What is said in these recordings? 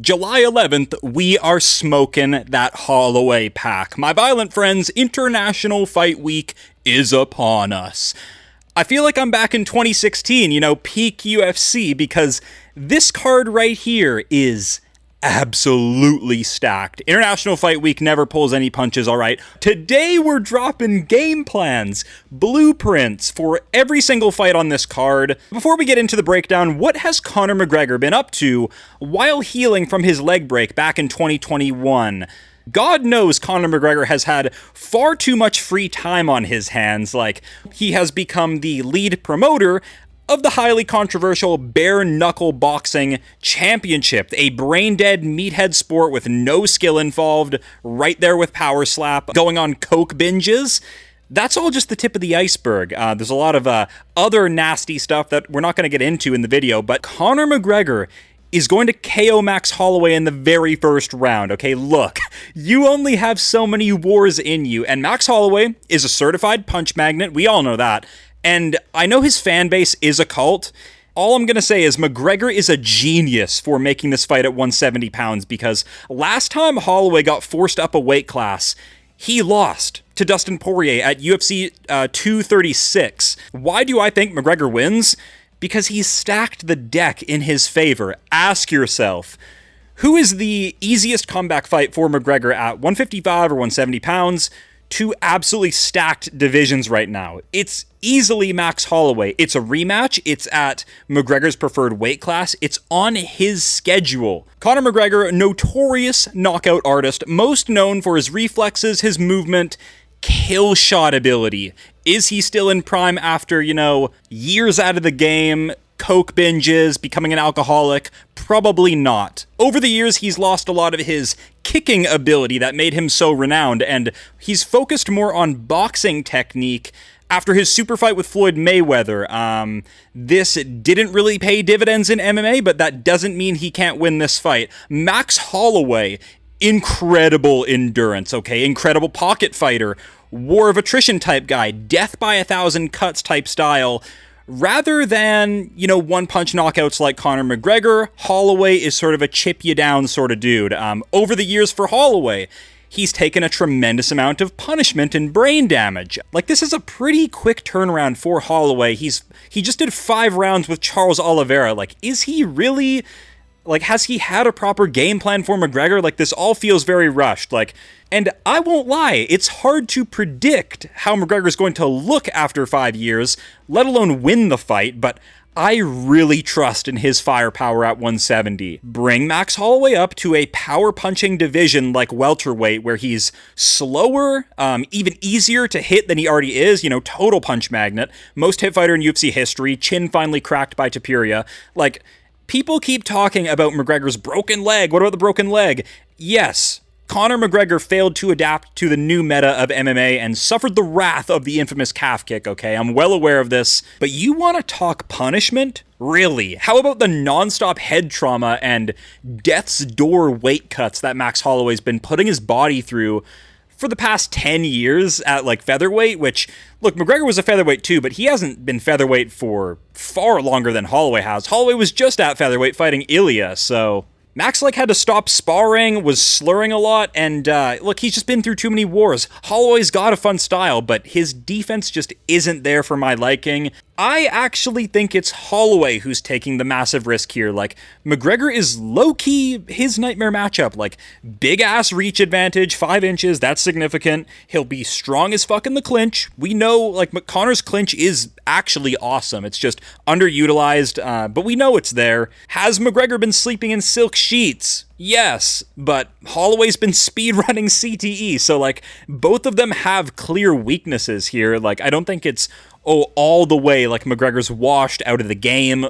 July 11th, we are smoking that Holloway pack. My violent friends, International Fight Week is upon us. I feel like I'm back in 2016, peak UFC, because this card right here is absolutely stacked. International Fight Week never pulls any punches, alright? Today we're dropping game plans, blueprints for every single fight on this card. Before we get into the breakdown, what has Conor McGregor been up to while healing from his leg break back in 2021? God knows Conor McGregor has had far too much free time on his hands. He has become the lead promoter of the highly controversial bare knuckle boxing championship, a brain-dead meathead sport with no skill involved, right there with power slap, going on coke binges. That's all just the tip of the iceberg. There's a lot of other nasty stuff that we're not going to get into in the video, but Conor McGregor is going to KO Max Holloway in the very first round, okay? Look, you only have so many wars in you, and Max Holloway is a certified punch magnet, we all know that. And I know his fan base is a cult. All I'm going to say is McGregor is a genius for making this fight at 170 pounds, because last time Holloway got forced up a weight class, he lost to Dustin Poirier at UFC 236. Why do I think McGregor wins? Because he's stacked the deck in his favor. Ask yourself, who is the easiest comeback fight for McGregor at 155 or 170 pounds? Two absolutely stacked divisions right now. It's easily Max Holloway. It's a rematch. It's at McGregor's preferred weight class. It's on his schedule. Conor McGregor, notorious knockout artist, most known for his reflexes, his movement, kill shot ability. Is he still in prime after, years out of the game, coke binges, becoming an alcoholic? Probably not. Over the years, he's lost a lot of his kicking ability that made him so renowned, and he's focused more on boxing technique after his super fight with Floyd Mayweather. This didn't really pay dividends in MMA, but that doesn't mean he can't win this fight. Max Holloway, incredible endurance, okay? Incredible pocket fighter, war of attrition type guy, death by 1,000 cuts type style. Rather than, one-punch knockouts like Conor McGregor, Holloway is sort of a chip-you-down sort of dude. Over the years for Holloway, he's taken a tremendous amount of punishment and brain damage. This is a pretty quick turnaround for Holloway. He just did 5 rounds with Charles Oliveira. Is he really... has he had a proper game plan for McGregor? This all feels very rushed. And I won't lie, it's hard to predict how McGregor's going to look after 5 years, let alone win the fight, but I really trust in his firepower at 170. Bring Max Holloway up to a power-punching division like welterweight, where he's slower, even easier to hit than he already is, total punch magnet, most hit fighter in UFC history, chin finally cracked by Tapiria. People keep talking about McGregor's broken leg. What about the broken leg? Yes, Conor McGregor failed to adapt to the new meta of MMA and suffered the wrath of the infamous calf kick, okay? I'm well aware of this. But you want to talk punishment? Really? How about the non-stop head trauma and death's door weight cuts that Max Holloway's been putting his body through for the past 10 years at featherweight, which, look, McGregor was a featherweight too, but he hasn't been featherweight for far longer than Holloway has. Holloway was just at featherweight fighting Ilya, so Max had to stop sparring, was slurring a lot, and look, he's just been through too many wars. Holloway's got a fun style, but his defense just isn't there for my liking. I actually think it's Holloway who's taking the massive risk here. McGregor is low-key his nightmare matchup. Big-ass reach advantage, 5 inches, that's significant. He'll be strong as fuck in the clinch. We know, Conor's clinch is actually awesome. It's just underutilized, but we know it's there. Has McGregor been sleeping in silk sheets? Yes, but Holloway's been speedrunning CTE, so, both of them have clear weaknesses here. I don't think it's all the way McGregor's washed out of the game.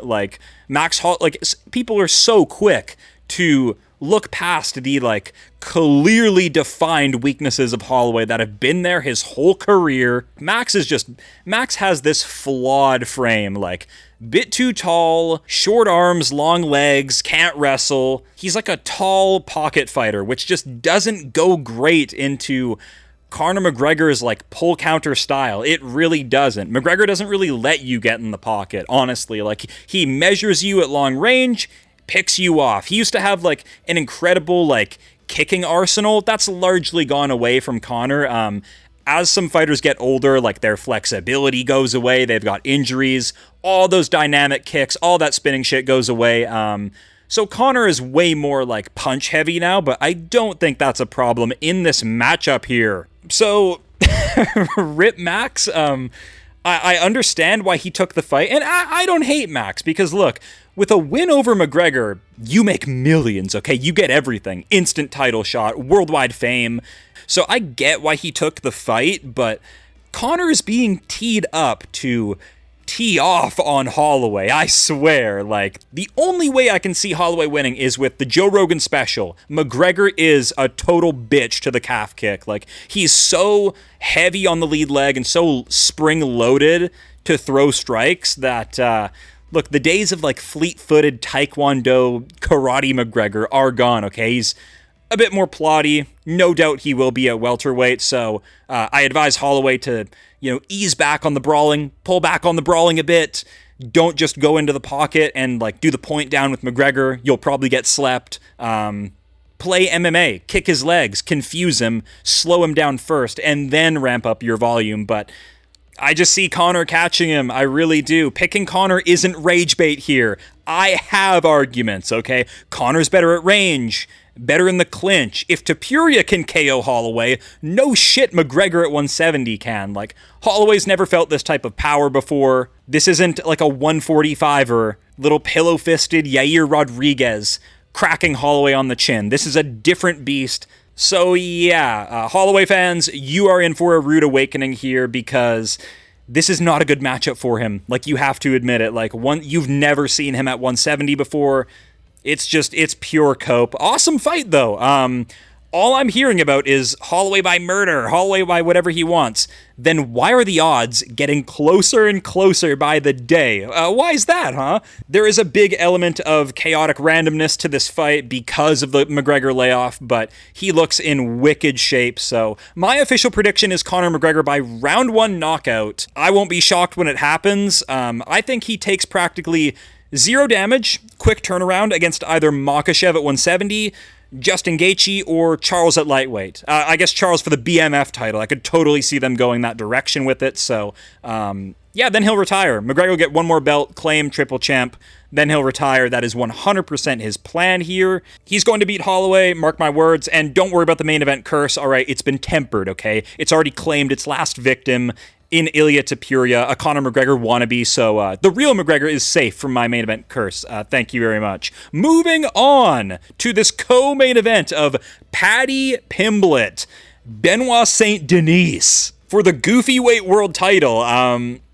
People are so quick to look past the clearly defined weaknesses of Holloway that have been there his whole career. Max has this flawed frame, bit too tall, short arms, long legs, can't wrestle. He's a tall pocket fighter, which just doesn't go great into Conor McGregor's pull counter style. It really doesn't. McGregor doesn't really let you get in the pocket, honestly. He measures you at long range, picks you off. He used to have like an incredible like kicking arsenal. That's largely gone away from Conor. As some fighters get older, like their flexibility goes away, they've got injuries, all those dynamic kicks, all that spinning shit goes away. So Conor is way more like punch heavy now, but I don't think that's a problem in this matchup here. So Rip Max, I understand why he took the fight, and I don't hate Max, because look, with a win over McGregor, you make millions, okay? You get everything. Instant title shot, worldwide fame. So I get why he took the fight, but Conor is being teed up to tee off on Holloway, I swear. Like, the only way I can see Holloway winning is with the Joe Rogan special. McGregor is a total bitch to the calf kick. Like, he's so heavy on the lead leg and so spring-loaded to throw strikes that, look, the days of, like, fleet-footed Taekwondo karate McGregor are gone, okay? He's a bit more plotty. No doubt he will be at welterweight, so I advise Holloway to, ease back on the brawling, pull back on the brawling a bit. Don't just go into the pocket and, like, do the point down with McGregor. You'll probably get slept. Play MMA, kick his legs, confuse him, slow him down first, and then ramp up your volume, but I just see Conor catching him. I really do. Picking Conor isn't rage bait here. I have arguments, okay? Conor's better at range, better in the clinch. If Topuria can KO Holloway, no shit McGregor at 170 can. Like, Holloway's never felt this type of power before. This isn't like a 145er, little pillow-fisted Yair Rodriguez cracking Holloway on the chin. This is a different beast. So yeah, Holloway fans, you are in for a rude awakening here, because this is not a good matchup for him. Like, you have to admit it. Like, you've never seen him at 170 before. It's pure cope. Awesome fight, though. All I'm hearing about is Holloway by murder, Holloway by whatever he wants. Then why are the odds getting closer and closer by the day? Why is that, huh? There is a big element of chaotic randomness to this fight because of the McGregor layoff, but he looks in wicked shape. So my official prediction is Conor McGregor by round 1 knockout. I won't be shocked when it happens. I think he takes practically 0 damage, quick turnaround against either Makhachev at 170, Justin Gaethje, or Charles at lightweight. I guess Charles for the BMF title. I could totally see them going that direction with it. So, yeah, then he'll retire. McGregor will get one more belt, claim triple champ, then he'll retire. That is 100% his plan here. He's going to beat Holloway, mark my words, and don't worry about the main event curse. All right, it's been tempered, okay? It's already claimed its last victim in Ilia Topuria, a Conor McGregor wannabe, so the real McGregor is safe from my main event curse. Thank you very much. Moving on to this co-main event of Paddy Pimblett, Benoit St. Denis for the Goofy Weight World title.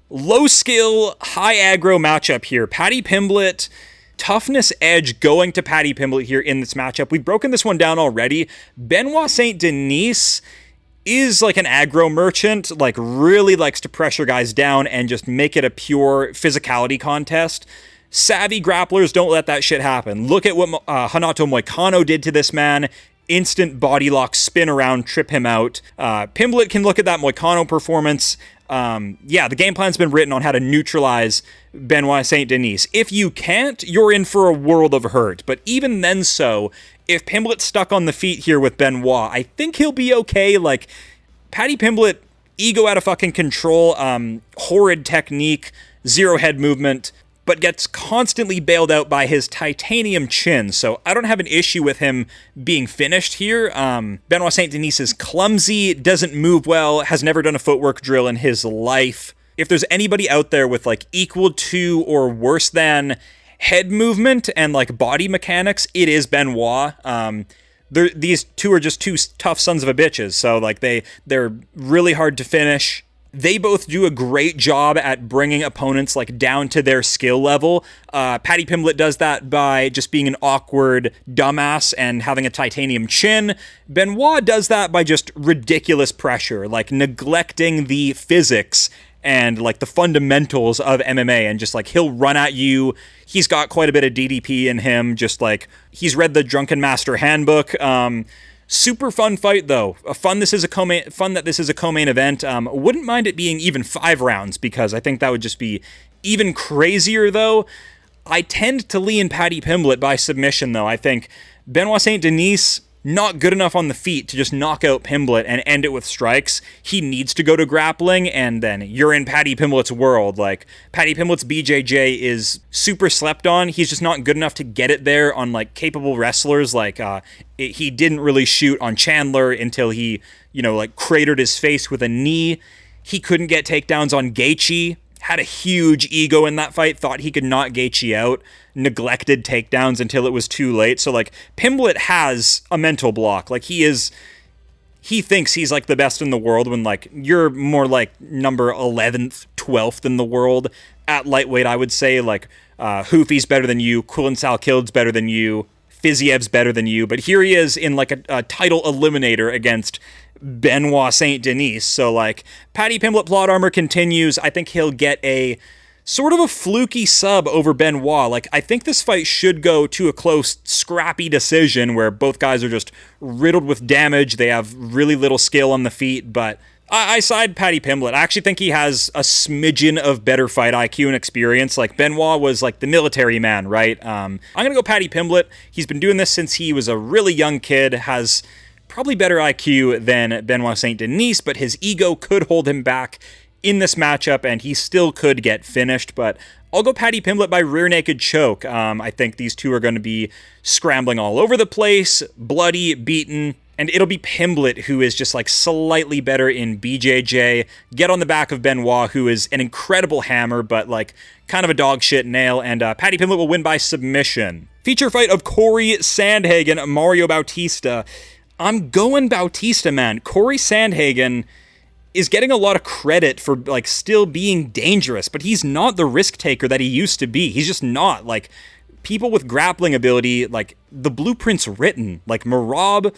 Low skill, high aggro matchup here. Paddy Pimblett, toughness edge going to Paddy Pimblett here in this matchup. We've broken this one down already. Benoit St. Denis is like an aggro merchant, like really likes to pressure guys down and just make it a pure physicality contest. Savvy grapplers don't let that shit happen. Look at what Renato Moicano did to this man. Instant body lock, spin around, trip him out. Pimblett can look at that Moicano performance. Yeah, the game plan's been written on how to neutralize Benoit St. Denis. If you can't, you're in for a world of hurt. But even then so, if Pimblett's stuck on the feet here with Benoit, I think he'll be okay. Like, Paddy Pimblett, ego out of fucking control, horrid technique, 0 head movement, but gets constantly bailed out by his titanium chin. So I don't have an issue with him being finished here. Benoit St. Denis is clumsy, doesn't move well, has never done a footwork drill in his life. If there's anybody out there with like equal to or worse than head movement and like body mechanics, it is Benoit. These two are just two tough sons of a bitches, so like they're really hard to finish. They both do a great job at bringing opponents like down to their skill level. Paddy Pimblett does that by just being an awkward dumbass and having a titanium chin. Benoit does that by just ridiculous pressure, like neglecting the physics and like the fundamentals of MMA, and just like he'll run at you. He's got quite a bit of DDP in him, just like he's read the Drunken Master Handbook. Super fun fight though. Fun that this is a co-main event. Wouldn't mind it being even 5 rounds, because I think that would just be even crazier though. I tend to lean Paddy Pimblett by submission, though. I think Benoit St. Denis, not good enough on the feet to just knock out Pimblett and end it with strikes. He needs to go to grappling, and then you're in Paddy Pimblett's world. Like, Paddy Pimblett's BJJ is super slept on. He's just not good enough to get it there on, like, capable wrestlers. Like, he didn't really shoot on Chandler until he, like, cratered his face with a knee. He couldn't get takedowns on Gaethje. Had a huge ego in that fight, thought he could knock Gaethje out, neglected takedowns until it was too late. So, like, Pimblett has a mental block. Like, he thinks he's, like, the best in the world when, like, you're more, like, number 11th, 12th in the world at lightweight, I would say. Like, Hoofy's better than you, Kulin Salkild's better than you, Fiziev's better than you, but here he is in, like, a title eliminator against Benoit St. Denis. So, like, Paddy Pimblett plot armor continues. I think he'll get a sort of a fluky sub over Benoit. Like, I think this fight should go to a close, scrappy decision where both guys are just riddled with damage. They have really little skill on the feet, but I side Paddy Pimblett. I actually think he has a smidgen of better fight IQ and experience. Like, Benoit was, like, the military man, right? I'm going to go Paddy Pimblett. He's been doing this since he was a really young kid, has probably better IQ than Benoit St. Denis, but his ego could hold him back in this matchup, and he still could get finished. But I'll go Paddy Pimblett by rear naked choke. I think these two are going to be scrambling all over the place, bloody, beaten, and it'll be Pimblett who is just, like, slightly better in BJJ, get on the back of Benoit, who is an incredible hammer, but, like, kind of a dog shit nail, and Paddy Pimblett will win by submission. Feature fight of Cory Sandhagen, Mario Bautista. I'm going Bautista, man. Cory Sandhagen is getting a lot of credit for, like, still being dangerous, but he's not the risk taker that he used to be. He's just not. Like, people with grappling ability, like, the blueprint's written. Like, Merab,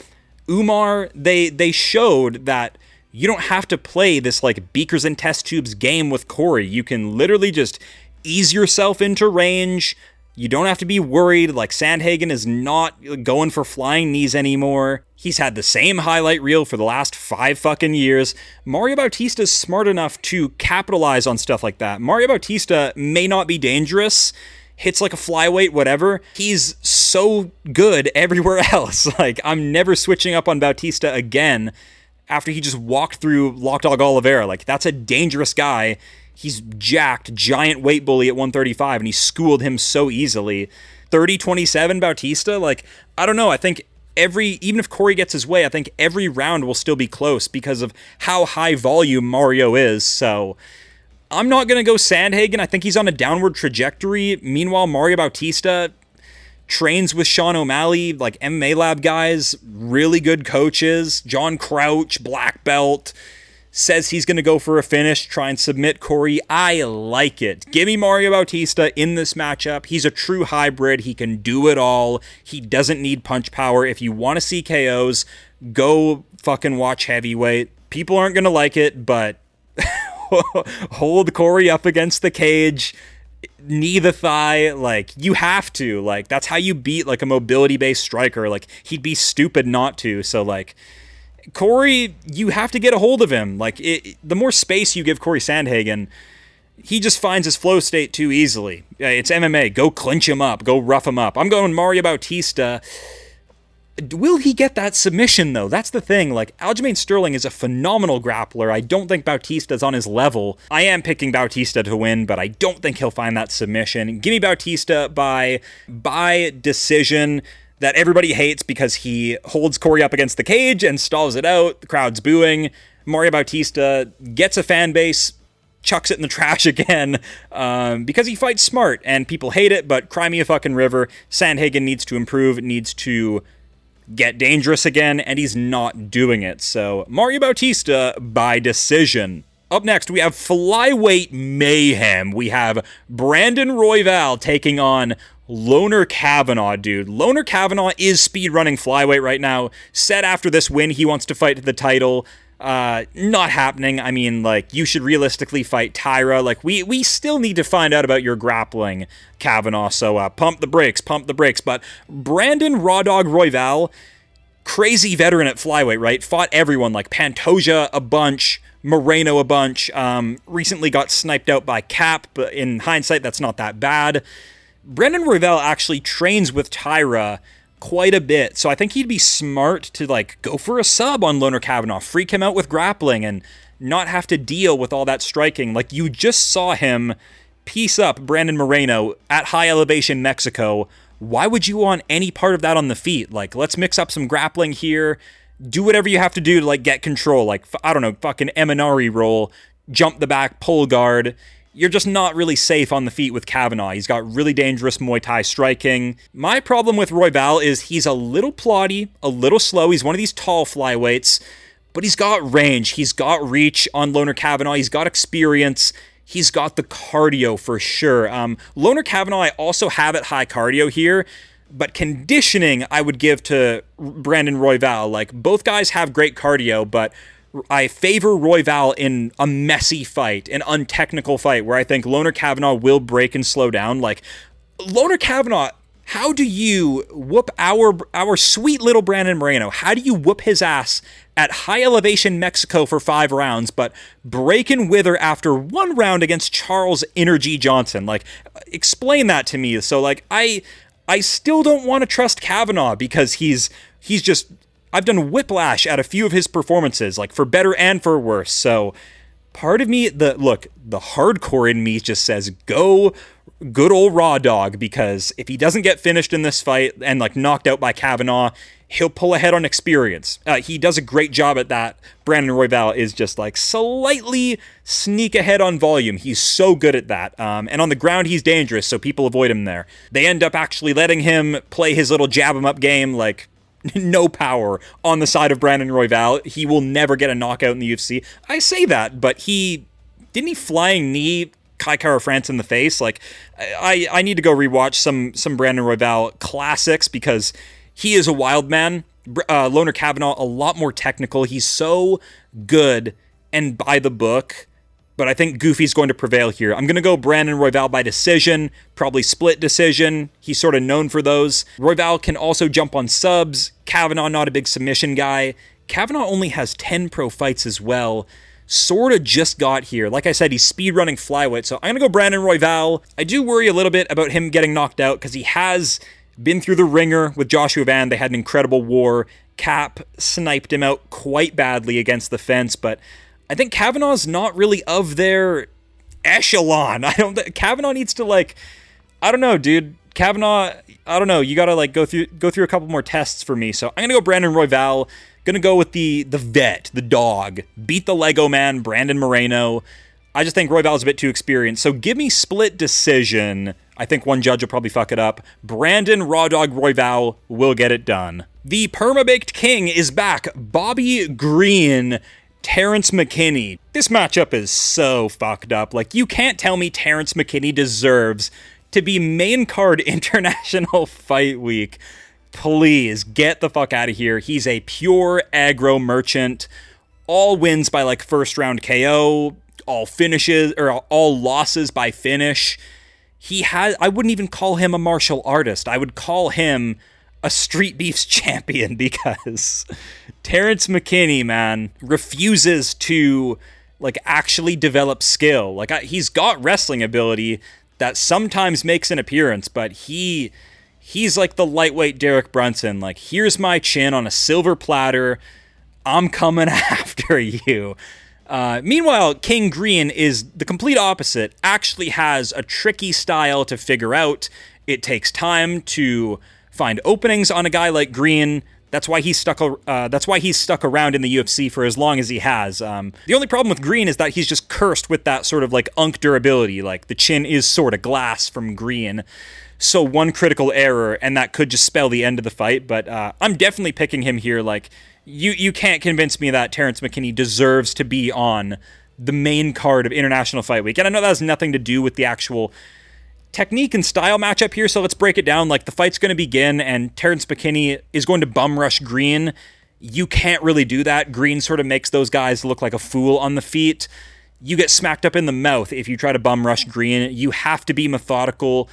Umar, they showed that you don't have to play this, like, beakers and test tubes game with Cory. You can literally just ease yourself into range. You don't have to be worried. Like, Sandhagen is not going for flying knees anymore. He's had the same highlight reel for the last 5 fucking years. Mario Bautista is smart enough to capitalize on stuff like that. Mario Bautista may not be dangerous, hits like a flyweight, whatever. He's so good everywhere else. Like, I'm never switching up on Bautista again after he just walked through Lockdog Oliveira. Like, that's a dangerous guy. He's jacked, giant weight bully at 135, and he schooled him so easily. 30-27 Bautista, like, I don't know, I think even if Cory gets his way, I think every round will still be close because of how high volume Mario is, so I'm not going to go Sandhagen. I think he's on a downward trajectory. Meanwhile, Mario Bautista trains with Sean O'Malley, like MMA Lab guys, really good coaches. John Crouch, black belt, says he's going to go for a finish, try and submit Cory. I like it. Give me Mario Bautista in this matchup. He's a true hybrid. He can do it all. He doesn't need punch power. If you want to see KOs, go fucking watch heavyweight. People aren't going to like it, but hold Cory up against the cage, knee the thigh, like, you have to. Like, that's how you beat, like, a mobility-based striker. Like, he'd be stupid not to. So, like, Cory, you have to get a hold of him. Like, the more space you give Cory Sandhagen, he just finds his flow state too easily. It's MMA. Go clinch him up. Go rough him up. I'm going Mario Bautista. Will he get that submission, though? That's the thing. Like, Aljamain Sterling is a phenomenal grappler. I don't think Bautista's on his level. I am picking Bautista to win, but I don't think he'll find that submission. Give me Bautista by decision that everybody hates because he holds Cory up against the cage and stalls it out. The crowd's booing. Mario Bautista gets a fan base, chucks it in the trash again because he fights smart and people hate it, but cry me a fucking river. Sandhagen needs to improve, needs to get dangerous again, and he's not doing it. So Mario Bautista by decision. Up next, we have flyweight mayhem. We have Brandon Royval taking on Loner Kavanagh, dude. Loner Kavanagh is speedrunning flyweight right now. Said after this win he wants to fight the title. Not happening. I mean, like, you should realistically fight Tyra. Like, we still need to find out about your grappling, Kavanagh. So pump the brakes. But Brandon Raw Dog Royval, crazy veteran at flyweight, right? Fought everyone, like Pantoja a bunch, Moreno a bunch. Recently got sniped out by Cap, but in hindsight, that's not that bad. Brandon Royval actually trains with Tyra quite a bit, so I think he'd be smart to like go for a sub on Loner Kavanagh, freak him out with grappling, and not have to deal with all that striking. Like, you just saw him piece up Brandon Moreno at high elevation Mexico. Why would you want any part of that on the feet? Like, let's mix up some grappling here, do whatever you have to do to like get control, like, I don't know, fucking Eminari roll, jump the back, pull guard. You're just not really safe on the feet with Kavanagh. He's got really dangerous Muay Thai striking. My problem with Royval is he's a little plotty, a little slow. He's one of these tall flyweights, but he's got range. He's got reach on Loner Kavanagh. He's got experience. He's got the cardio for sure. Loner Kavanagh, I also have at high cardio here, but conditioning I would give to Brandon Royval. Like, both guys have great cardio, but I favor Royval in a messy fight, an untechnical fight, where I think Loner Kavanagh will break and slow down. Like, Loner Kavanagh, how do you whoop our sweet little Brandon Moreno? How do you whoop his ass at high elevation Mexico for 5 rounds, but break and wither after 1 round against Charles Energy Johnson? Like, explain that to me. So, like, I still don't want to trust Kavanagh because he's just... I've done whiplash at a few of his performances, like for better and for worse. So part of me, the hardcore in me just says, go good old Raw Dog, because if he doesn't get finished in this fight and like knocked out by Kavanagh, he'll pull ahead on experience. He does a great job at that. Brandon Royval is just like slightly sneak ahead on volume. He's so good at that. And on the ground, he's dangerous, so people avoid him there. They end up actually letting him play his little jab him up game, like, no power on the side of Brandon Royval. He will never get a knockout in the UFC. I say that, but didn't he flying knee Kai Kara France in the face? Like, I need to go rewatch some Brandon Royval classics because he is a wild man. Loner Kavanagh, a lot more technical. He's so good and by the book, but I think Goofy's going to prevail here. I'm going to go Brandon Royval by decision, probably split decision. He's sort of known for those. Royval can also jump on subs. Kavanagh, not a big submission guy. Kavanagh only has 10 pro fights as well. Sort of just got here. Like I said, he's speedrunning flyweight, so I'm going to go Brandon Royval. I do worry a little bit about him getting knocked out because he has been through the ringer with Joshua Van. They had an incredible war. Cap sniped him out quite badly against the fence, but I think Kavanagh's not really of their echelon. Kavanagh needs to, like, I don't know, dude. Kavanagh, I don't know. You gotta like go through a couple more tests for me. So I'm gonna go Brandon Royval. Gonna go with the vet, the dog. Beat the Lego man, Brandon Moreno. I just think Royval's a bit too experienced. So give me split decision. I think one judge will probably fuck it up. Brandon Raw Dog Royval will get it done. The Perma-Baked King is back. Bobby Green, Terrence McKinney. This matchup is so fucked up. Like, you can't tell me Terrence McKinney deserves to be main card International Fight Week. Please, get the fuck out of here. He's a pure aggro merchant. All wins by, like, first round KO. All finishes, or all losses by finish. I wouldn't even call him a martial artist. I would call him a Street Beefs champion, because Terrence McKinney, man, refuses to like actually develop skill. Like, he's got wrestling ability that sometimes makes an appearance, but he's like the lightweight Derek Brunson. Like, here's my chin on a silver platter. I'm coming after you. Meanwhile, King Green is the complete opposite. Actually has a tricky style to figure out. It takes time to find openings on a guy like Green. That's why he's stuck around in the UFC for as long as he has. The only problem with Green is that he's just cursed with that sort of like unk durability. Like, the chin is sort of glass from Green. So one critical error and that could just spell the end of the fight. But I'm definitely picking him here. Like, you can't convince me that Terrence McKinney deserves to be on the main card of International Fight Week. And I know that has nothing to do with the actual technique and style matchup here, so let's break it down. Like, the fight's going to begin, and Terrence McKinney is going to bum rush Green. You can't really do that. Green sort of makes those guys look like a fool on the feet. You get smacked up in the mouth if you try to bum rush Green. You have to be methodical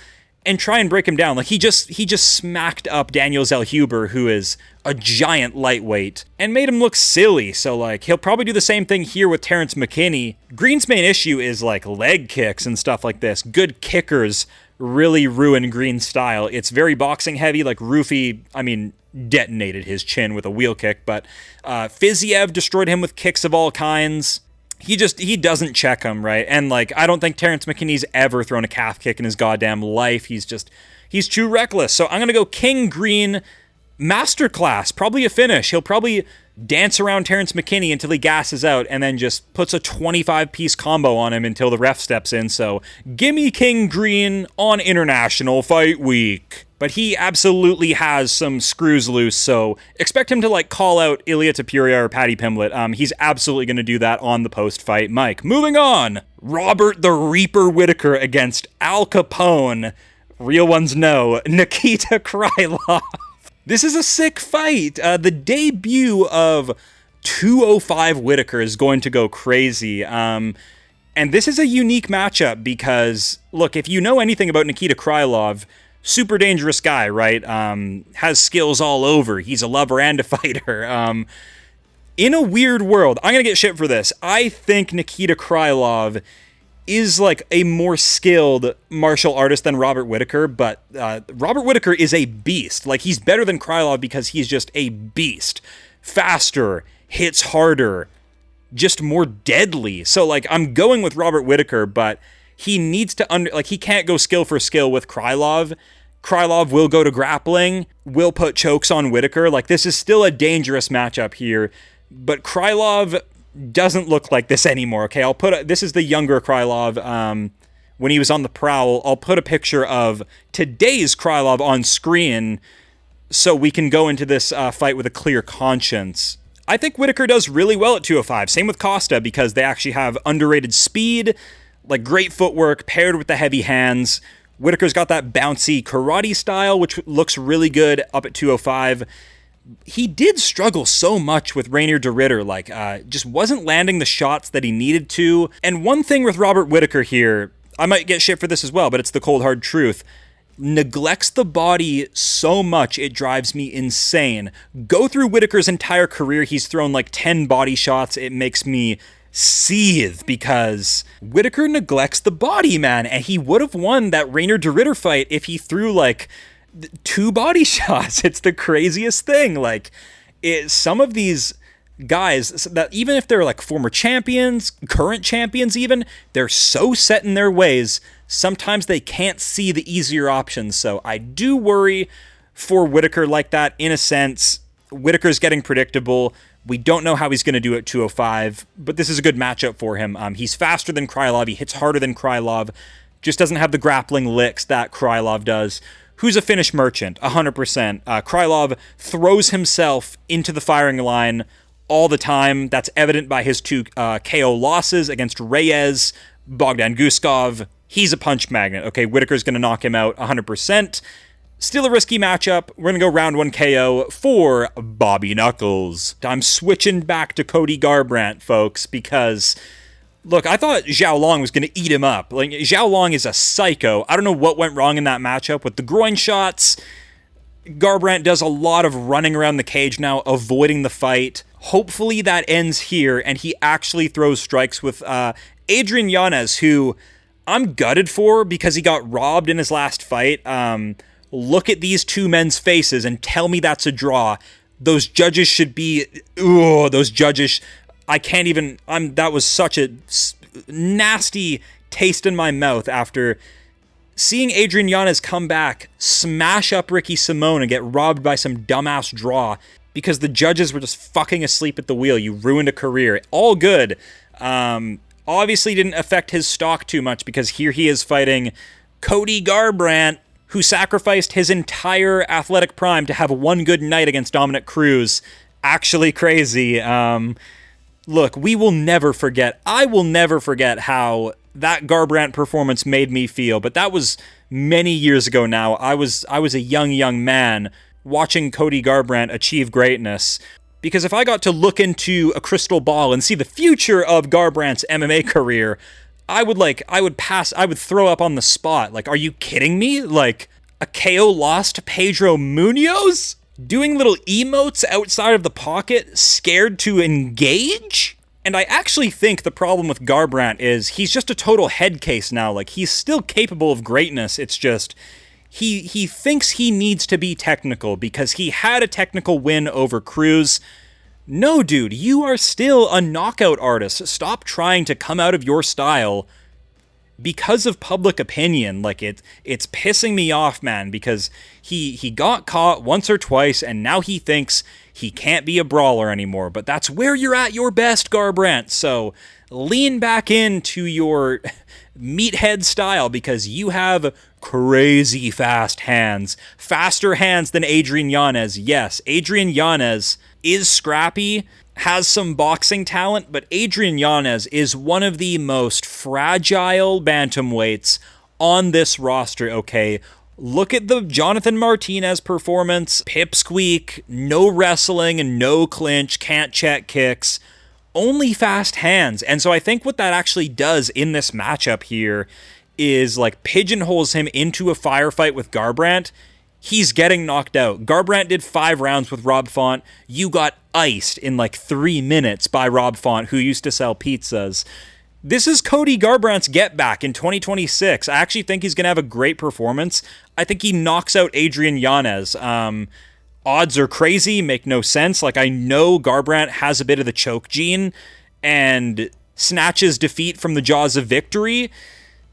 and try and break him down. Like, he just smacked up Daniel Zellhuber, who is a giant lightweight, and made him look silly. So, like, he'll probably do the same thing here with Terrence McKinney. Green's main issue is, like, leg kicks and stuff like this. Good kickers really ruin Green's style. It's very boxing heavy, like Rufy, I mean, detonated his chin with a wheel kick, but Fiziev destroyed him with kicks of all kinds. He doesn't check him, right? And like, I don't think Terrence McKinney's ever thrown a calf kick in his goddamn life. He's too reckless. So I'm gonna go King Green, masterclass, probably a finish. He'll probably dance around Terrence McKinney until he gasses out and then just puts a 25-piece combo on him until the ref steps in. So gimme King Green on International Fight Week. But he absolutely has some screws loose, so expect him to like call out Ilia Topuria or Paddy Pimblett. He's absolutely going to do that on the post-fight mic. Moving on, Robert the Reaper Whittaker against Al Capone. Real ones know, Nikita Krylov. This is a sick fight. The debut of 205 Whittaker is going to go crazy. And this is a unique matchup because, look, if you know anything about Nikita Krylov, super dangerous guy, right? Has skills all over. He's a lover and a fighter. In a weird world, I'm going to get shit for this. I think Nikita Krylov is like a more skilled martial artist than Robert Whittaker, but Robert Whittaker is a beast. Like, he's better than Krylov because he's just a beast. Faster, hits harder, just more deadly. So, like, I'm going with Robert Whittaker, but he needs to he can't go skill for skill with Krylov. Krylov will go to grappling, will put chokes on Whittaker. Like, this is still a dangerous matchup here, but Krylov doesn't look like this anymore, okay? This is the younger Krylov, when he was on the prowl. I'll put a picture of today's Krylov on screen so we can go into this fight with a clear conscience. I think Whittaker does really well at 205. Same with Costa, because they actually have underrated speed, like great footwork paired with the heavy hands. Whittaker's got that bouncy karate style, which looks really good up at 205. He did struggle so much with Rainier de Ridder, like, just wasn't landing the shots that he needed to. And one thing with Robert Whittaker here, I might get shit for this as well, but it's the cold hard truth, neglects the body so much it drives me insane. Go through Whittaker's entire career, he's thrown like 10 body shots. It makes me seethe because Whittaker neglects the body, man, and he would have won that Rainier de Ridder fight if he threw like 2 body shots. It's the craziest thing. Like, some of these guys that even if they're like former champions, current champions even, they're so set in their ways, sometimes they can't see the easier options. So I do worry for Whittaker like that in a sense. Whittaker's getting predictable. We don't know how he's going to do at 205, but this is a good matchup for him. He's faster than Krylov. He hits harder than Krylov. Just doesn't have the grappling licks that Krylov does. Who's a finish merchant? 100%. Krylov throws himself into the firing line all the time. That's evident by his 2 KO losses against REESE, Bogdan Guskov. He's a punch magnet. Okay, Whittaker's going to knock him out 100%. Still a risky matchup. We're going to go round 1 KO for Bobby Knuckles. I'm switching back to Cody Garbrandt, folks, because, look, I thought Zhao Long was going to eat him up. Like, Zhao Long is a psycho. I don't know what went wrong in that matchup with the groin shots. Garbrandt does a lot of running around the cage now, avoiding the fight. Hopefully that ends here, and he actually throws strikes with Adrian Yanez, who I'm gutted for because he got robbed in his last fight. Look at these 2 men's faces and tell me that's a draw. Those judges should be... those judges... I can't even... that was such a nasty taste in my mouth after seeing Adrian Yanez come back, smash up Ricky Simone, and get robbed by some dumbass draw because the judges were just fucking asleep at the wheel. You ruined a career. All good. Obviously didn't affect his stock too much because here he is fighting Cody Garbrandt, who sacrificed his entire athletic prime to have one good night against Dominic Cruz. Actually crazy. Look, we will never forget. I will never forget how that Garbrandt performance made me feel, but that was many years ago now. I was a young man watching Cody Garbrandt achieve greatness. Because if I got to look into a crystal ball and see the future of Garbrandt's MMA career, I would throw up on the spot. Like, are you kidding me? Like, a KO loss to Pedro Munoz? Doing little emotes outside of the pocket, scared to engage? And I actually think the problem with Garbrandt is he's just a total head case now. Like, he's still capable of greatness. It's just he thinks he needs to be technical because he had a technical win over Cruz. No, dude, you are still a knockout artist. Stop trying to come out of your style because of public opinion. Like, it's pissing me off, man, because he got caught once or twice, and now he thinks he can't be a brawler anymore. But that's where you're at your best, Garbrandt. So lean back into your meathead style because you have crazy fast hands. Faster hands than Adrian Yanez. Yes, Adrian Yanez is scrappy, has some boxing talent, but Adrian Yanez is one of the most fragile bantamweights on this roster, okay? Look at the Jonathan Martinez performance. Pipsqueak, no wrestling and no clinch, can't check kicks, only fast hands. And so I think what that actually does in this matchup here is like pigeonholes him into a firefight with Garbrandt. He's getting knocked out. Garbrandt did 5 rounds with Rob Font. You got iced in like 3 minutes by Rob Font, who used to sell pizzas. This is Cody Garbrandt's get back in 2026. I actually think he's going to have a great performance. I think he knocks out Adrian Yanez. Odds are crazy, make no sense. Like, I know Garbrandt has a bit of the choke gene and snatches defeat from the jaws of victory.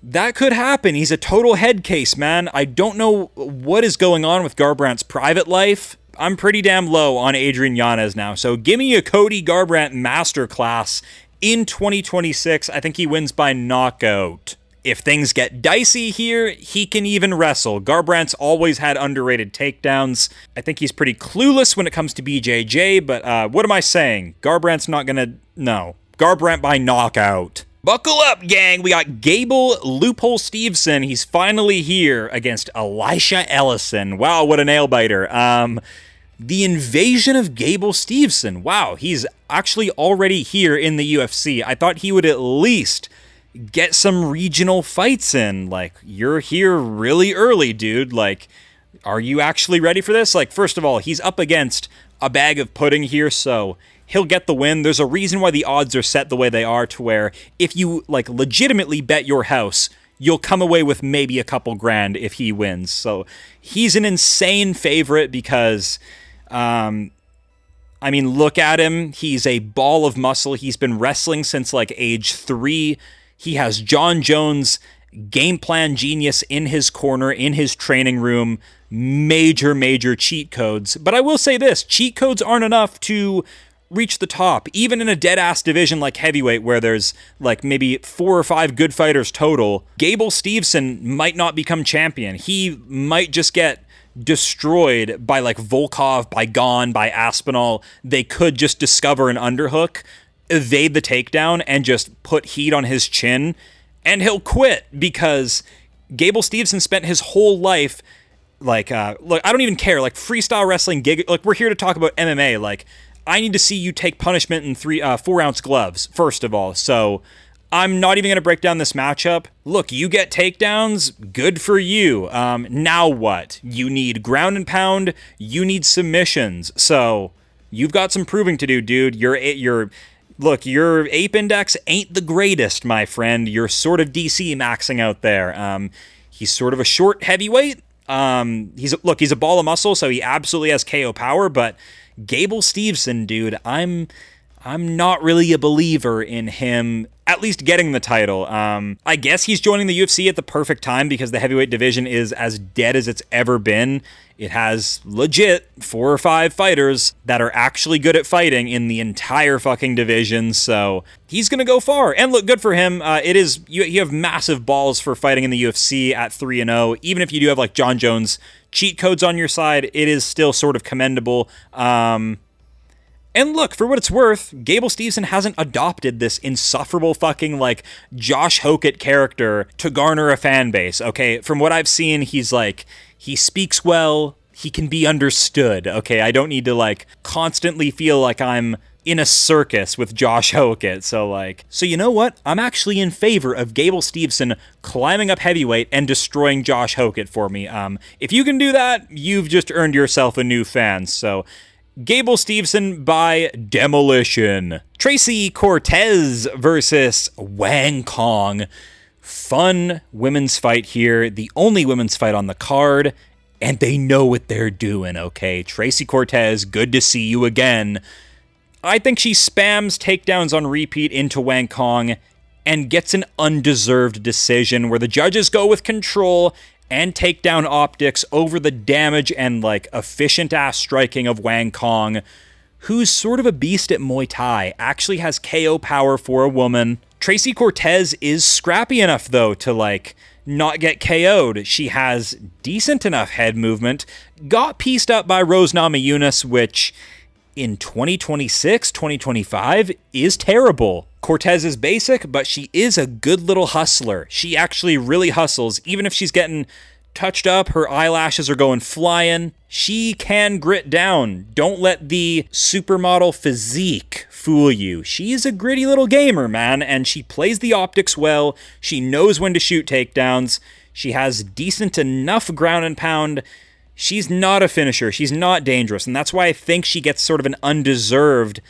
That could happen. He's a total head case, man. I don't know what is going on with Garbrandt's private life. I'm pretty damn low on Adrian Yanez now. So give me a Cody Garbrandt masterclass in 2026. I think he wins by knockout. If things get dicey here, he can even wrestle. Garbrandt's always had underrated takedowns. I think he's pretty clueless when it comes to BJJ, but what am I saying? Garbrandt's not gonna... No. Garbrandt by knockout. Buckle up, gang. We got Gable Loophole Steveson. He's finally here against Elisha Ellison. Wow, what a nail-biter. The invasion of Gable Steveson. Wow, he's actually already here in the UFC. I thought he would at least get some regional fights in. Like, you're here really early, dude. Like, are you actually ready for this? Like, first of all, he's up against a bag of pudding here, so he'll get the win. There's a reason why the odds are set the way they are, to where if you, like, legitimately bet your house, you'll come away with maybe a couple grand if he wins. So he's an insane favorite because, I mean, look at him. He's a ball of muscle. He's been wrestling since, like, age 3. He has John Jones' game plan genius in his corner, in his training room. Major cheat codes. But I will say this, cheat codes aren't enough to reach the top, even in a dead-ass division like heavyweight where there's like maybe 4 or 5 good fighters total. Gable Steveson might not become champion. He might just get destroyed by like Volkov, by Gon, by Aspinall. They could just discover an underhook, evade the takedown, and just put heat on his chin, and he'll quit because Gable Steveson spent his whole life like, look, I don't even care, like freestyle wrestling gig, like we're here to talk about MMA, like I need to see you take punishment in 4-ounce gloves, first of all. So I'm not even going to break down this matchup. Look, you get takedowns, good for you. Now what? You need ground and pound, you need submissions. So you've got some proving to do, dude. Look, your ape index ain't the greatest, my friend. You're sort of DC maxing out there. He's sort of a short heavyweight. He's a ball of muscle, so he absolutely has KO power, but Gable Steveson, dude, I'm not really a believer in him at least getting the title. I guess he's joining the UFC at the perfect time because the heavyweight division is as dead as it's ever been. It has legit 4 or 5 fighters that are actually good at fighting in the entire fucking division, so he's gonna go far. And look, good for him. You have massive balls for fighting in the UFC at 3-0. Even if you do have like John Jones cheat codes on your side, it is still sort of commendable. And look, for what it's worth, Gable Steveson hasn't adopted this insufferable fucking, like, Josh Hokett character to garner a fan base, okay? From what I've seen, he's, like, he speaks well, he can be understood, okay? I don't need to, like, constantly feel like I'm in a circus with Josh Hokett, so you know what? I'm actually in favor of Gable Steveson climbing up heavyweight and destroying Josh Hokett for me. If you can do that, you've just earned yourself a new fan, so Gable Steveson by demolition. Tracy Cortez versus Wang Kong. Fun women's fight here. The only women's fight on the card. And they know what they're doing, okay? Tracy Cortez, good to see you again. I think she spams takedowns on repeat into Wang Kong and gets an undeserved decision where the judges go with control and takedown optics over the damage and, like, efficient-ass striking of Wang Kong, who's sort of a beast at Muay Thai, actually has KO power for a woman. Tracy Cortez is scrappy enough, though, to, like, not get KO'd. She has decent enough head movement, got pieced up by Rose Namajunas, which in 2026, 2025 is terrible. Cortez is basic, but she is a good little hustler. She actually really hustles. Even if she's getting touched up, her eyelashes are going flying, she can grit down. Don't let the supermodel physique fool you. She's a gritty little gamer, man, and she plays the optics well. She knows when to shoot takedowns. She has decent enough ground and pound. She's not a finisher. She's not dangerous, and that's why I think she gets sort of an undeserved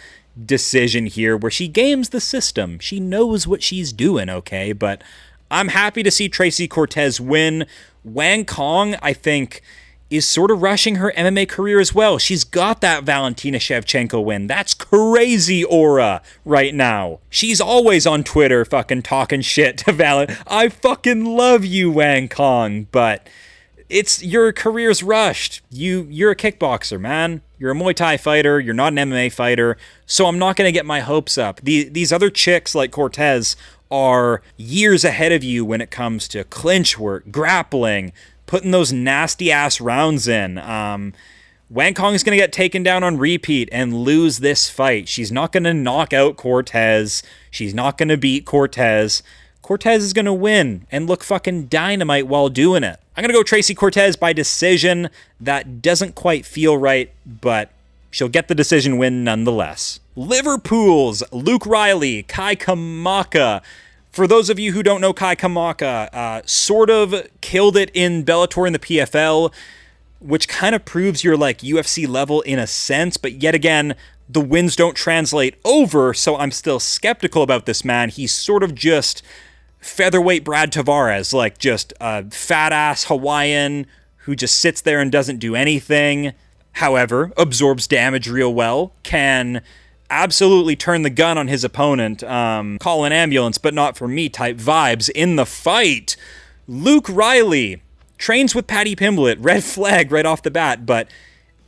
decision here where she games the system. She knows what she's doing, okay? But I'm happy to see Tracy Cortez win. Wang Kong, I think, is sort of rushing her MMA career as well. She's got that Valentina Shevchenko win. That's crazy aura right now. She's always on Twitter fucking talking shit to Valent. I fucking love you, Wang Kong, but it's your career's rushed. You're a kickboxer, man. You're a Muay Thai fighter. You're not an MMA fighter. So I'm not going to get my hopes up. These other chicks like Cortez are years ahead of you when it comes to clinch work, grappling, putting those nasty ass rounds in. Wang Kong is going to get taken down on repeat and lose this fight. She's not going to knock out Cortez. She's not going to beat Cortez. Cortez is going to win and look fucking dynamite while doing it. I'm going to go Tracy Cortez by decision. That doesn't quite feel right, but she'll get the decision win nonetheless. Liverpool's Luke Riley, Kai Kamaka. For those of you who don't know Kai Kamaka, sort of killed it in Bellator and the PFL, which kind of proves your like UFC level in a sense, but yet again, the wins don't translate over, so I'm still skeptical about this man. He's sort of just featherweight Brad Tavares, like just a fat-ass Hawaiian who just sits there and doesn't do anything. However, absorbs damage real well, can absolutely turn the gun on his opponent, call an ambulance, but not for me type vibes in the fight. Luke Riley trains with Paddy Pimblett, red flag right off the bat, but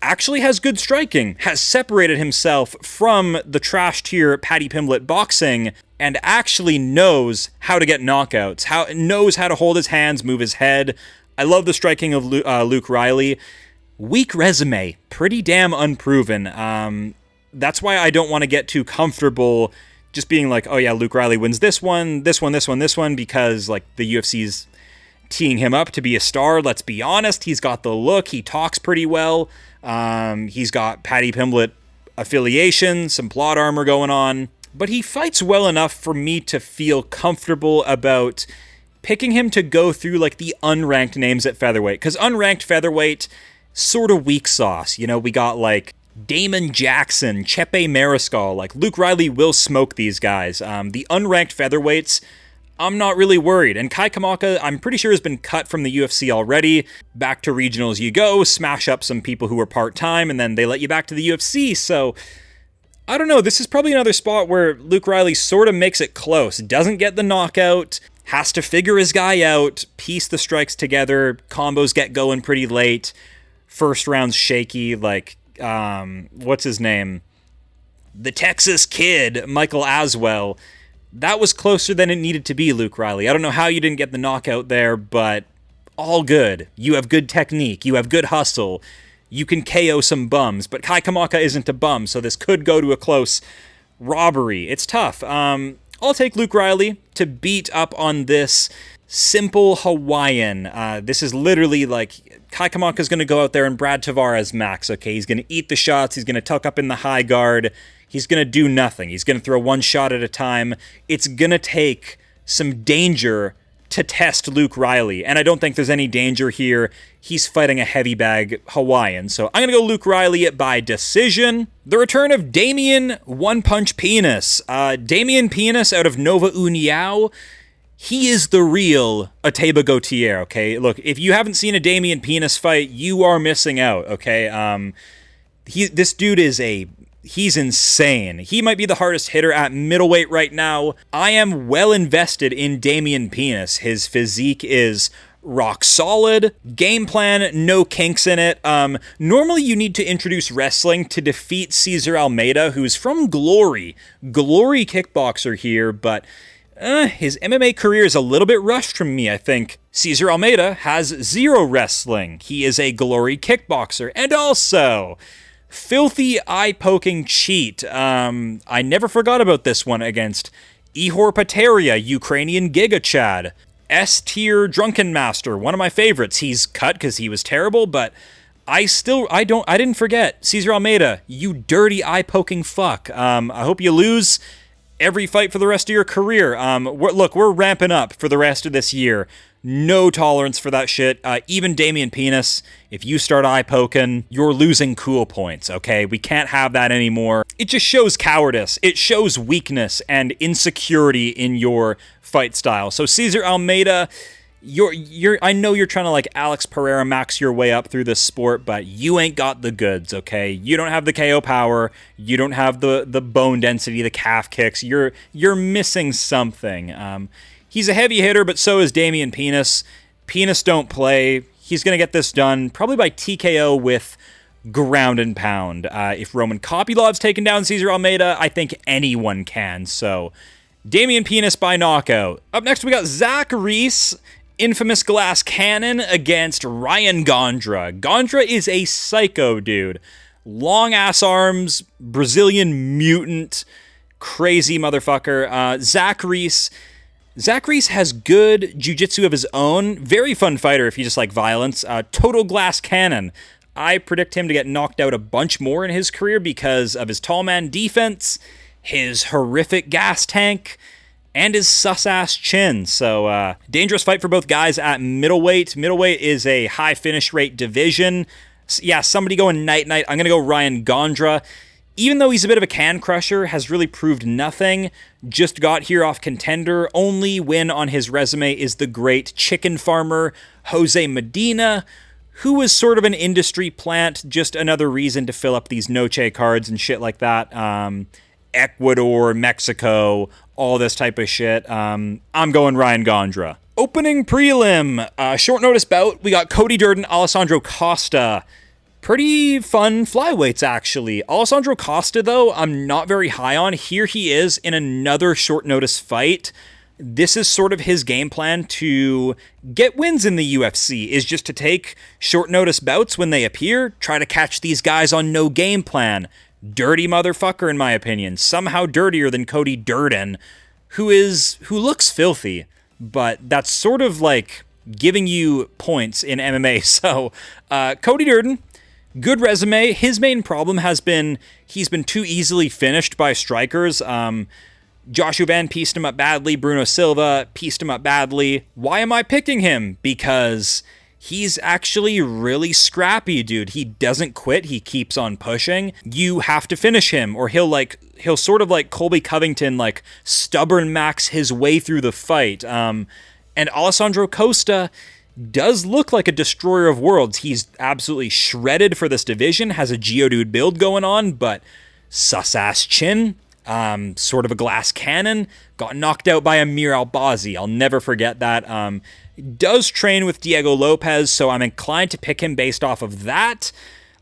actually has good striking, has separated himself from the trash tier Paddy Pimblett boxing, and actually knows how to get knockouts, knows how to hold his hands, move his head. I love the striking of Luke Riley. Weak resume, pretty damn unproven. That's why I don't want to get too comfortable just being like, oh yeah, Luke Riley wins this one, because like the UFC's teeing him up to be a star. Let's be honest, he's got the look, he talks pretty well. He's got Paddy Pimblett affiliation, some plot armor going on, but he fights well enough for me to feel comfortable about picking him to go through like the unranked names at featherweight, because unranked featherweight, sort of weak sauce. You know, we got like Damon Jackson, Chepe Mariscal, like Luke Riley will smoke these guys. The unranked featherweights, I'm not really worried. And Kai Kamaka, I'm pretty sure has been cut from the UFC already. Back to regionals you go, smash up some people who were part-time, and then they let you back to the UFC. So, I don't know, this is probably another spot where Luke Riley sort of makes it close. Doesn't get the knockout, has to figure his guy out, piece the strikes together, combos get going pretty late. First round's shaky, like, what's his name? The Texas Kid, Michael Aswell. That was closer than it needed to be, Luke Riley. I don't know how you didn't get the knockout there, but all good. You have good technique. You have good hustle. You can KO some bums, but Kai Kamaka isn't a bum, so this could go to a close robbery. It's tough. I'll take Luke Riley to beat up on this simple Hawaiian. This is literally like Kai Kamaka's going to go out there and Brad Tavares max, okay? He's going to eat the shots. He's going to tuck up in the high guard. He's going to do nothing. He's going to throw one shot at a time. It's going to take some danger to test Luke Riley, and I don't think there's any danger here. He's fighting a heavy bag Hawaiian, so I'm going to go Luke Riley by decision. The return of Damian One Punch Pinas. Damian Pinas out of Nova União. He is the real Ateba Gautier, okay? Look, if you haven't seen a Damian Pinas fight, you are missing out, okay? This dude is he's insane. He might be the hardest hitter at middleweight right now. I am well invested in Damian Pinas. His physique is rock solid. Game plan, no kinks in it. Normally you need to introduce wrestling to defeat Cesar Almeida, who's from Glory kickboxer here, but his MMA career is a little bit rushed from me, I think. Cesar Almeida has zero wrestling. He is a Glory kickboxer, and also filthy eye-poking cheat. I never forgot about this one against Ihor Pateria, Ukrainian Giga Chad. S-tier Drunken Master, one of my favorites. He's cut because he was terrible, but I didn't forget. Cesar Almeida, you dirty eye-poking fuck. I hope you lose every fight for the rest of your career. We're ramping up for the rest of this year. No tolerance for that shit. Even Damian Pinas, if you start eye-poking, you're losing cool points, okay? We can't have that anymore. It just shows cowardice. It shows weakness and insecurity in your fight style. So Cesar Almeida, I know you're trying to like Alex Pereira max your way up through this sport, but you ain't got the goods, okay? You don't have the KO power. You don't have the bone density, the calf kicks. You're missing something. He's a heavy hitter, but so is Damian Pinas. Pinas don't play. He's going to get this done probably by TKO with ground and pound. If Roman Kopulov's taken down Cesar Almeida, I think anyone can. So Damian Pinas by knockout. Up next, we got Zach Reese, infamous glass cannon, against Ryan Gandra. Gandra is a psycho dude. Long ass arms, Brazilian mutant, crazy motherfucker. Zach Reese has good jiu-jitsu of his own. Very fun fighter if you just like violence. Total glass cannon. I predict him to get knocked out a bunch more in his career because of his tall man defense, his horrific gas tank, and his sus-ass chin. So, dangerous fight for both guys at middleweight. Middleweight is a high finish rate division. Yeah, somebody going night-night. I'm going to go Ryan Gandra. Even though he's a bit of a can crusher, has really proved nothing. Just got here off Contender. Only win on his resume is the great chicken farmer, Jose Medina, who was sort of an industry plant. Just another reason to fill up these Noche cards and shit like that. Ecuador, Mexico, all this type of shit. I'm going Ryan Gandra. Opening prelim. Short notice bout. We got Cody Durden, Alessandro Costa. Pretty fun flyweights, actually. Alessandro Costa, though, I'm not very high on. Here he is in another short notice fight. This is sort of his game plan to get wins in the UFC, is just to take short notice bouts when they appear, try to catch these guys on no game plan. Dirty motherfucker, in my opinion. Somehow dirtier than Cody Durden, who looks filthy, but that's sort of like giving you points in MMA. So, Cody Durden, good resume. His main problem has been he's been too easily finished by strikers. Joshua Van pieced him up badly. Bruno Silva pieced him up badly. Why am I picking him? Because he's actually really scrappy, dude. He doesn't quit. He keeps on pushing. You have to finish him, or he'll sort of like Colby Covington, like stubborn max his way through the fight. And Alessandro Costa does look like a destroyer of worlds. He's absolutely shredded for this division, has a Geodude build going on, but sus-ass chin, sort of a glass cannon, got knocked out by Amir Albazi. I'll never forget that. Does train with Diego Lopez, so I'm inclined to pick him based off of that.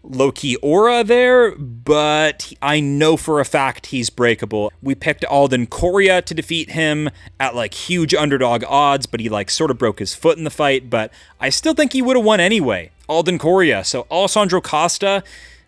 Low-key aura there, but I know for a fact he's breakable. We picked Alden Correa to defeat him at like huge underdog odds, but he like sort of broke his foot in the fight, but I still think he would have won anyway. Alden Correa. So Alessandro Costa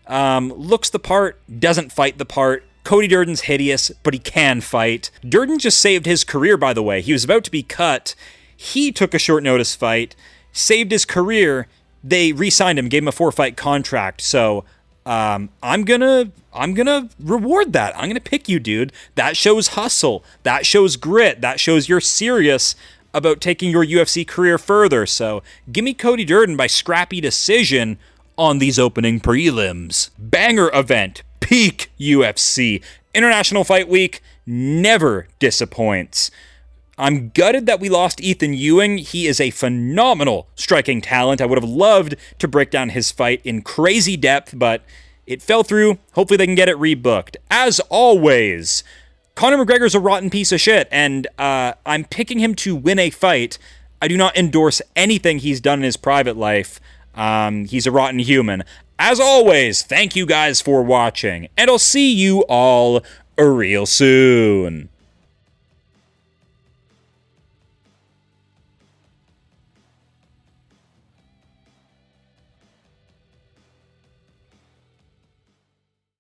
looks the part, doesn't fight the part. Cody Durden's hideous, but he can fight. Durden just saved his career, by the way. He was about to be cut. He took a short notice fight, saved his career. They re-signed him, gave him a 4-fight contract. So I'm gonna reward that. I'm gonna pick you, dude. That shows hustle. That shows grit. That shows you're serious about taking your UFC career further, so give me Cody Durden by scrappy decision on these opening prelims. Banger event, peak UFC. International Fight Week never disappoints. I'm gutted that we lost Ethan Ewing. He is a phenomenal striking talent. I would have loved to break down his fight in crazy depth, but it fell through. Hopefully they can get it rebooked. As always, Conor McGregor's a rotten piece of shit, and I'm picking him to win a fight. I do not endorse anything he's done in his private life. He's a rotten human. As always, thank you guys for watching, and I'll see you all real soon.